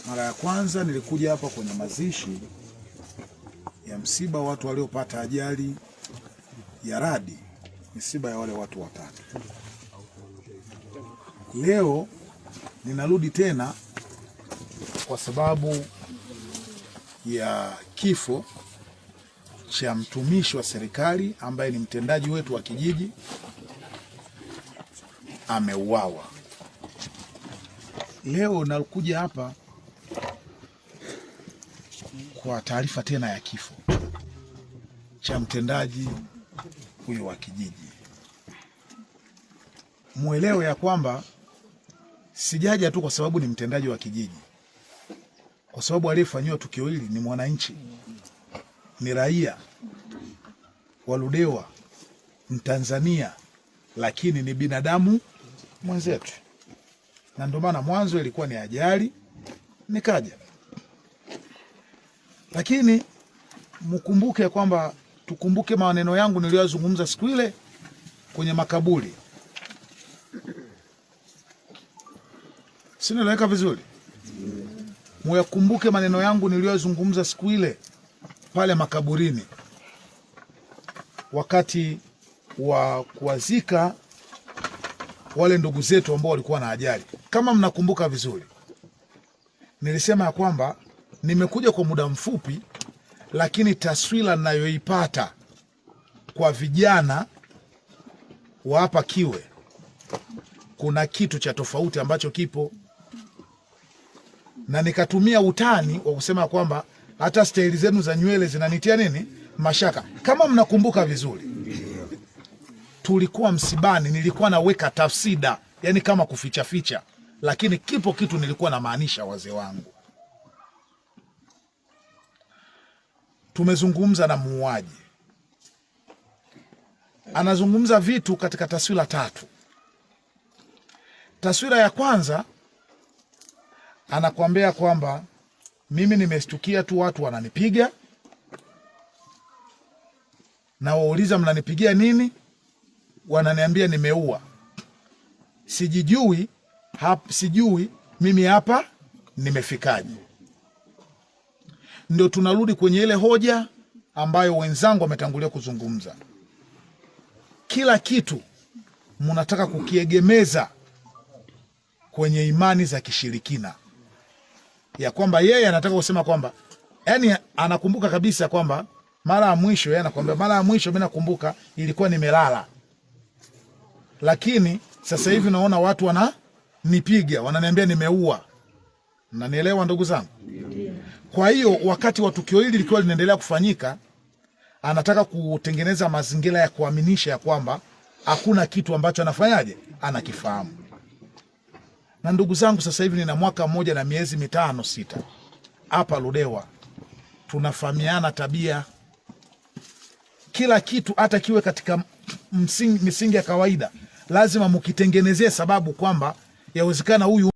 Mara ya kwanza nilikuja hapa kwenye mazishi ya msiba watu waliopata ajali ya radi, misiba ya wale watu watatu. Leo ninarudi tena kwa sababu ya kifo cha mtumishi wa serikali ambaye ni mtendaji wetu wa kijiji, ameuawa. Leo nakuja hapa kwa taarifa tena ya kifo cha mtendaji huyo wa kijiji. Muelewe ya kwamba sijaja tu kwa sababu ni mtendaji wa kijiji, kwa sababu aliyefanyiwa tukio hili ni mwananchi, ni raia wa Ludewa, Mtanzania, lakini ni binadamu mwenzetu, na ndio maana mwanzo ilikuwa ni ajali nikaja. Lakini mkumbuke kwamba tukumbuke maneno yangu niliyozungumza siku ile kwenye makaburi. Sinaeleweka vizuri? Muyakumbuke maneno yangu niliyozungumza siku ile pale makaburini wakati wa kuwazika wale ndugu zetu ambao walikuwa na ajali. Kama mnakumbuka vizuri, nilisema ya kwamba nimekuja kwa muda mfupi, lakini taswira ninayoipata kwa vijana wa hapa Kiwe, kuna kitu cha tofauti ambacho kipo, na nikatumia utani wa kusema kwamba hata staili zenu za nywele zinanitia nini mashaka. Kama mnakumbuka vizuri, tulikuwa msibani, nilikuwa naweka tafsida, yani kama kuficha ficha, lakini kipo kitu nilikuwa na maanisha. Wazee wangu, tumezungumza na muuaji, anazungumza vitu katika taswira tatu. Taswira ya kwanza, anakuambia kwamba mimi nimeshtukia tu watu wananipiga, na wauliza mnanipigia nini, wananiambia nimeua, sijui mimi hapa nimefikaje. Ndio tunarudi kwenye ile hoja ambayo wenzangu wametangulia kuzungumza. Kila kitu mnataka kukiegemeza kwenye imani za kishirikina, ya kwamba yeye anataka kusema kwamba, yani anakumbuka kabisa kwamba mara ya mwisho, yeye anakuambia mara ya mwisho mimi nakumbuka ilikuwa nimelala, lakini sasa hivi naona watu wananipiga, wananiambia nimeua. Mnanielewa ndugu zangu? Kwa hiyo wakati wa tukio hili likiwa linaendelea kufanyika, anataka kutengeneza mazingira ya kuaminisha ya kwamba hakuna kitu ambacho anafanyaje, anakifahamu. Na ndugu zangu, sasa hivi nina mwaka mmoja na miezi 5-6 hapa Ludewa, tunafahamiana tabia, kila kitu, hata kiwe katika misingi ya kawaida, lazima mkitengenezee sababu kwamba yawezekana huyu